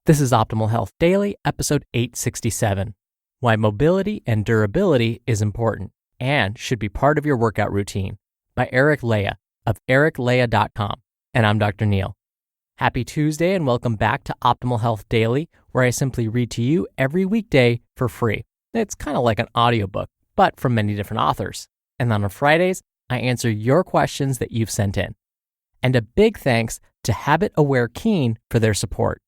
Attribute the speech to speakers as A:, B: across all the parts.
A: This is Optimal Health Daily, episode 867, Why Mobility and Durability is Important and Should Be Part of Your Workout Routine, by Eric Lea of ericlea.com. And I'm Dr. Neal. Happy Tuesday and welcome back to Optimal Health Daily, where I simply read to you every weekday for free. It's kind of like an audiobook, but from many different authors. And then on Fridays, I answer your questions that you've sent in. And a big thanks to Habit Aware Keen for their support.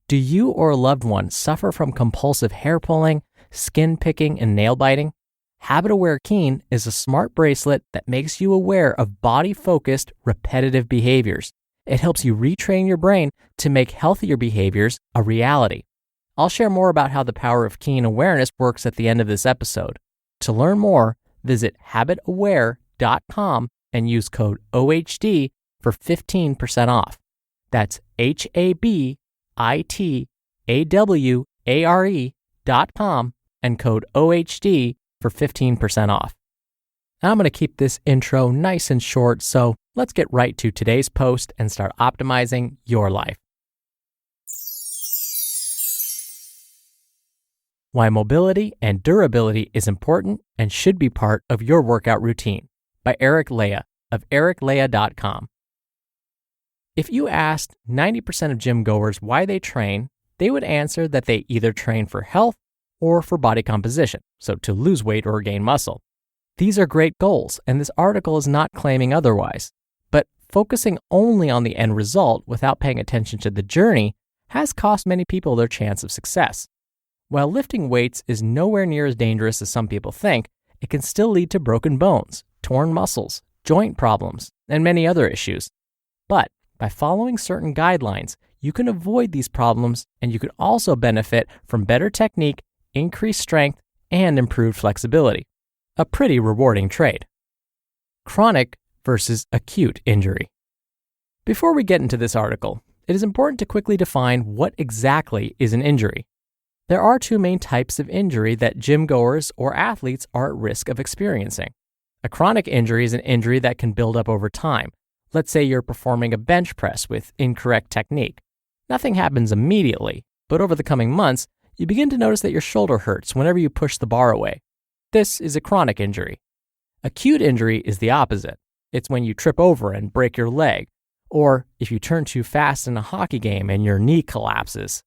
A: Do you or a loved one suffer from compulsive hair pulling, skin picking, and nail biting? Habit Aware Keen is a smart bracelet that makes you aware of body-focused, repetitive behaviors. It helps you retrain your brain to make healthier behaviors a reality. I'll share more about how the power of keen awareness works at the end of this episode. To learn more, visit habitaware.com and use code OHD for 15% off. That's habitaware.com and code OHD for 15% off. Now I'm going to keep this intro nice and short, so let's get right to today's post and start optimizing your life. Why Mobility and Durability is Important and Should Be Part of Your Workout Routine, by Eric Lea of ericlea.com. If you asked 90% of gym goers why they train, they would answer that they either train for health or for body composition, so to lose weight or gain muscle. These are great goals, and this article is not claiming otherwise. But focusing only on the end result without paying attention to the journey has cost many people their chance of success. While lifting weights is nowhere near as dangerous as some people think, it can still lead to broken bones, torn muscles, joint problems, and many other issues. But by following certain guidelines, you can avoid these problems, and you can also benefit from better technique, increased strength, and improved flexibility. A pretty rewarding trade. Chronic versus acute injury. Before we get into this article, it is important to quickly define what exactly is an injury. There are two main types of injury that gym goers or athletes are at risk of experiencing. A chronic injury is an injury that can build up over time. Let's say you're performing a bench press with incorrect technique. Nothing happens immediately, but over the coming months, you begin to notice that your shoulder hurts whenever you push the bar away. This is a chronic injury. Acute injury is the opposite. It's when you trip over and break your leg, or if you turn too fast in a hockey game and your knee collapses.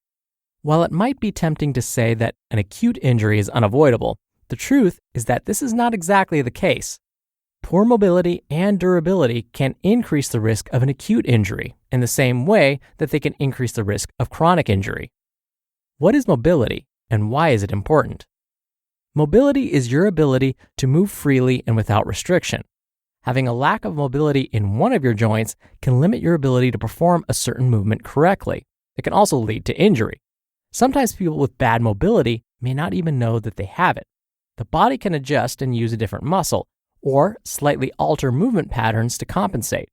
A: While it might be tempting to say that an acute injury is unavoidable, the truth is that this is not exactly the case. Poor mobility and durability can increase the risk of an acute injury in the same way that they can increase the risk of chronic injury. What is mobility, and why is it important? Mobility is your ability to move freely and without restriction. Having a lack of mobility in one of your joints can limit your ability to perform a certain movement correctly. It can also lead to injury. Sometimes people with bad mobility may not even know that they have it. The body can adjust and use a different muscle, or slightly alter movement patterns to compensate.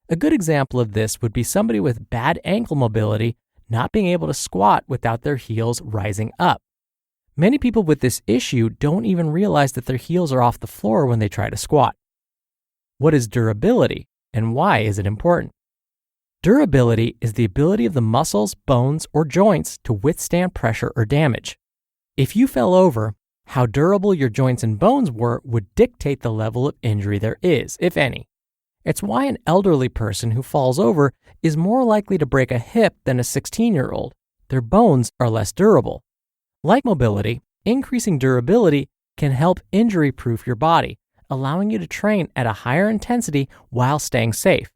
A: A good example of this would be somebody with bad ankle mobility not being able to squat without their heels rising up. Many people with this issue don't even realize that their heels are off the floor when they try to squat. What is durability, and why is it important? Durability is the ability of the muscles, bones, or joints to withstand pressure or damage. If you fell over, how durable your joints and bones were would dictate the level of injury there is, if any. It's why an elderly person who falls over is more likely to break a hip than a 16-year-old. Their bones are less durable. Like mobility, increasing durability can help injury-proof your body, allowing you to train at a higher intensity while staying safe.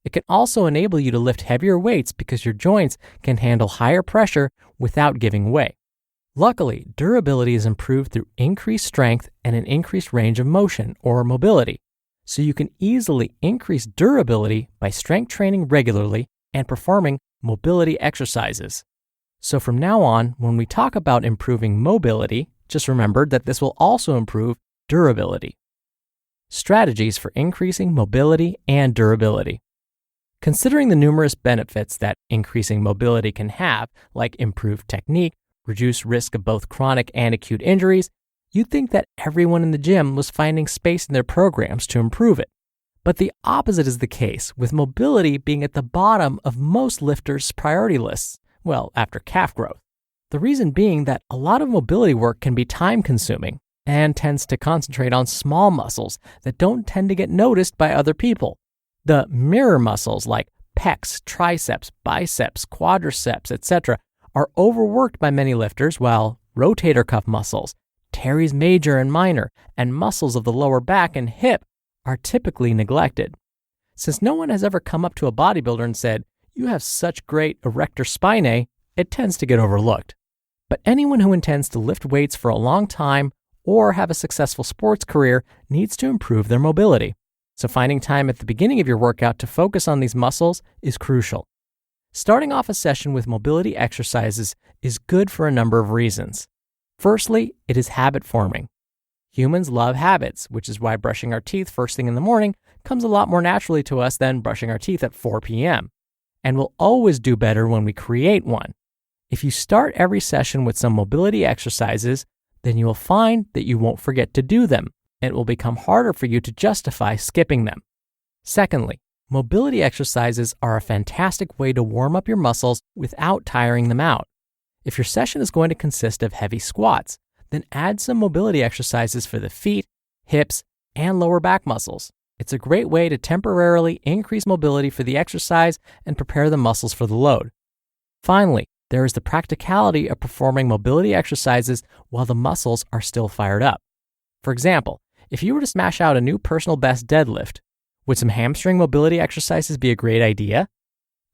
A: It can also enable you to lift heavier weights because your joints can handle higher pressure without giving way. Luckily, durability is improved through increased strength and an increased range of motion or mobility, so you can easily increase durability by strength training regularly and performing mobility exercises. So from now on, when we talk about improving mobility, just remember that this will also improve durability. Strategies for increasing mobility and durability. Considering the numerous benefits that increasing mobility can have, like improved technique, reduced risk of both chronic and acute injuries, you'd think that everyone in the gym was finding space in their programs to improve it. But the opposite is the case, with mobility being at the bottom of most lifters' priority lists, well, after calf growth. The reason being that a lot of mobility work can be time-consuming and tends to concentrate on small muscles that don't tend to get noticed by other people. The mirror muscles like pecs, triceps, biceps, quadriceps, etc. are overworked by many lifters, while rotator cuff muscles, teres major and minor, and muscles of the lower back and hip are typically neglected. Since no one has ever come up to a bodybuilder and said, "You have such great erector spinae," it tends to get overlooked. But anyone who intends to lift weights for a long time or have a successful sports career needs to improve their mobility. So finding time at the beginning of your workout to focus on these muscles is crucial. Starting off a session with mobility exercises is good for a number of reasons. Firstly, it is habit forming. Humans love habits, which is why brushing our teeth first thing in the morning comes a lot more naturally to us than brushing our teeth at 4 p.m. And we'll always do better when we create one. If you start every session with some mobility exercises, then you will find that you won't forget to do them, and it will become harder for you to justify skipping them. Secondly, mobility exercises are a fantastic way to warm up your muscles without tiring them out. If your session is going to consist of heavy squats, then add some mobility exercises for the feet, hips, and lower back muscles. It's a great way to temporarily increase mobility for the exercise and prepare the muscles for the load. Finally, there is the practicality of performing mobility exercises while the muscles are still fired up. For example, if you were to smash out a new personal best deadlift, would some hamstring mobility exercises be a great idea?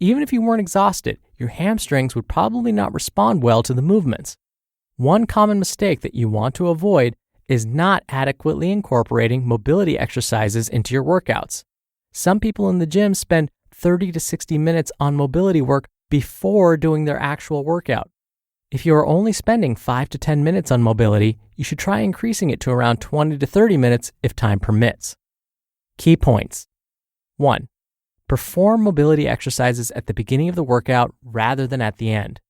A: Even if you weren't exhausted, your hamstrings would probably not respond well to the movements. One common mistake that you want to avoid is not adequately incorporating mobility exercises into your workouts. Some people in the gym spend 30 to 60 minutes on mobility work before doing their actual workout. If you are only spending 5 to 10 minutes on mobility, you should try increasing it to around 20 to 30 minutes if time permits. Key points. 1. Perform mobility exercises at the beginning of the workout rather than at the end.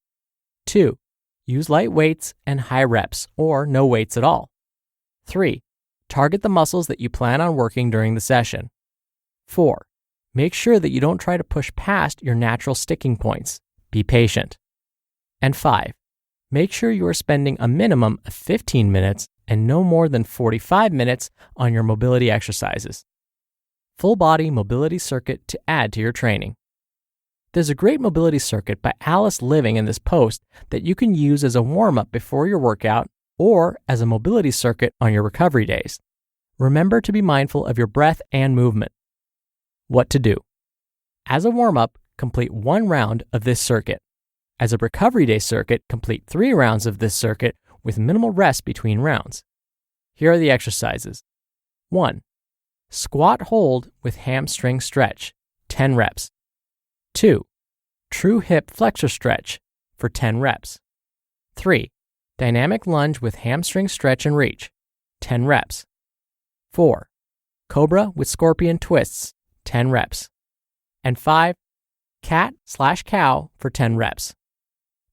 A: 2. Use light weights and high reps or no weights at all. 3. Target the muscles that you plan on working during the session. 4. Make sure that you don't try to push past your natural sticking points. Be patient. And 5. Make sure you are spending a minimum of 15 minutes and no more than 45 minutes on your mobility exercises. Full body mobility circuit to add to your training. There's a great mobility circuit by Alice Living in this post that you can use as a warm-up before your workout or as a mobility circuit on your recovery days. Remember to be mindful of your breath and movement. What to do. As a warm-up, complete 1 round of this circuit. As a recovery day circuit, complete 3 rounds of this circuit with minimal rest between rounds. Here are the exercises. 1. Squat hold with hamstring stretch, 10 reps. 2. True hip flexor stretch for 10 reps. 3. Dynamic lunge with hamstring stretch and reach, 10 reps. 4. Cobra with scorpion twists, 10 reps. And 5. Cat/cow for 10 reps.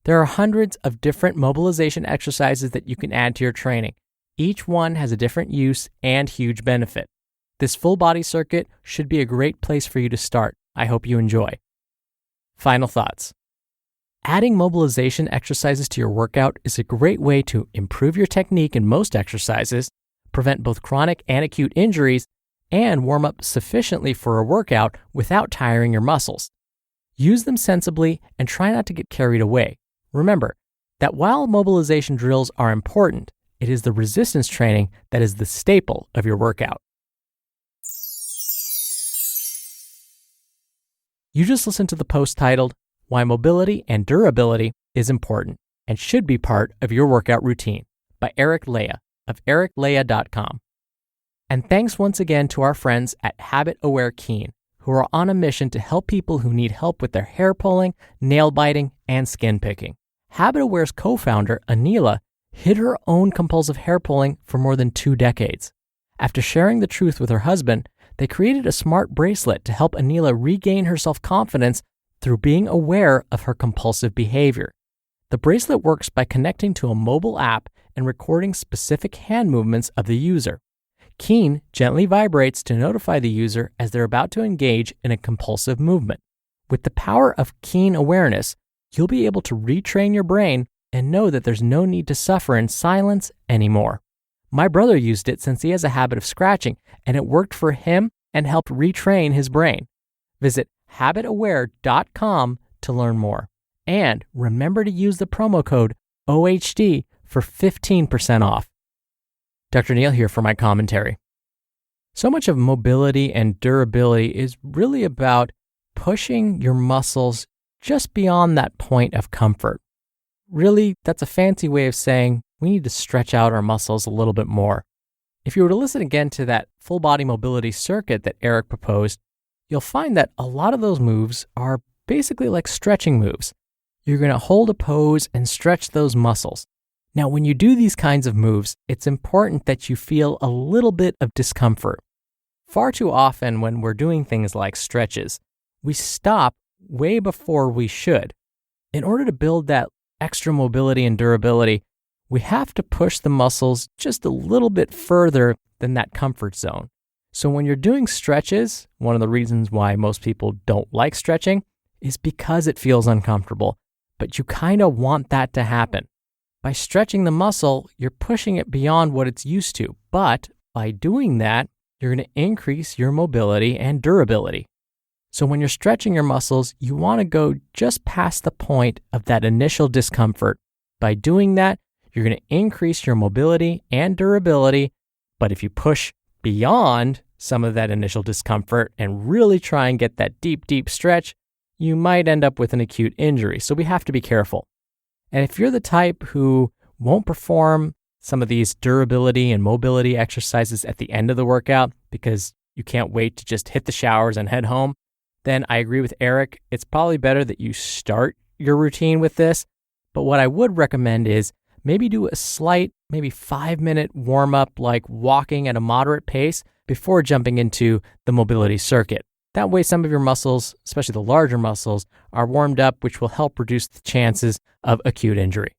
A: There are hundreds of different mobilization exercises that you can add to your training. Each one has a different use and huge benefit. This full body circuit should be a great place for you to start. I hope you enjoy. Final thoughts. Adding mobilization exercises to your workout is a great way to improve your technique in most exercises, prevent both chronic and acute injuries, and warm up sufficiently for a workout without tiring your muscles. Use them sensibly and try not to get carried away. Remember that while mobilization drills are important, it is the resistance training that is the staple of your workout. You just listened to the post titled, Why Mobility and Durability is Important and Should Be Part of Your Workout Routine by Eric Lea of ericlea.com. And thanks once again to our friends at Habit Aware Keen, who are on a mission to help people who need help with their hair pulling, nail biting, and skin picking. Habit Aware's co-founder, Anila, hid her own compulsive hair pulling for more than 2 decades. After sharing the truth with her husband, they created a smart bracelet to help Anila regain her self-confidence through being aware of her compulsive behavior. The bracelet works by connecting to a mobile app and recording specific hand movements of the user. Keen gently vibrates to notify the user as they're about to engage in a compulsive movement. With the power of Keen awareness, you'll be able to retrain your brain and know that there's no need to suffer in silence anymore. My brother used it since he has a habit of scratching, and it worked for him and helped retrain his brain. Visit habitaware.com to learn more. And remember to use the promo code OHD for 15% off. Dr. Neal here for my commentary. So much of mobility and durability is really about pushing your muscles just beyond that point of comfort. Really, that's a fancy way of saying we need to stretch out our muscles a little bit more. If you were to listen again to that full body mobility circuit that Eric proposed, you'll find that a lot of those moves are basically like stretching moves. You're going to hold a pose and stretch those muscles. Now, when you do these kinds of moves, it's important that you feel a little bit of discomfort. Far too often when we're doing things like stretches, we stop way before we should. In order to build that extra mobility and durability, we have to push the muscles just a little bit further than that comfort zone. So when you're doing stretches, one of the reasons why most people don't like stretching is because it feels uncomfortable, but you kind of want that to happen. By stretching the muscle, you're pushing it beyond what it's used to, but by doing that, you're going to increase your mobility and durability. So when you're stretching your muscles, you want to go just past the point of that initial discomfort. By doing that, you're going to increase your mobility and durability, but if you push beyond some of that initial discomfort and really try and get that deep, deep stretch, you might end up with an acute injury. So we have to be careful. And if you're the type who won't perform some of these durability and mobility exercises at the end of the workout because you can't wait to just hit the showers and head home, then I agree with Eric. It's probably better that you start your routine with this. But what I would recommend is maybe do a slight, maybe 5-minute warm up, like walking at a moderate pace before jumping into the mobility circuit. That way, some of your muscles, especially the larger muscles, are warmed up, which will help reduce the chances of acute injury.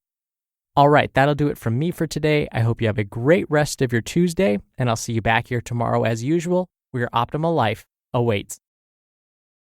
A: All right, that'll do it from me for today. I hope you have a great rest of your Tuesday, and I'll see you back here tomorrow as usual, where your optimal life awaits.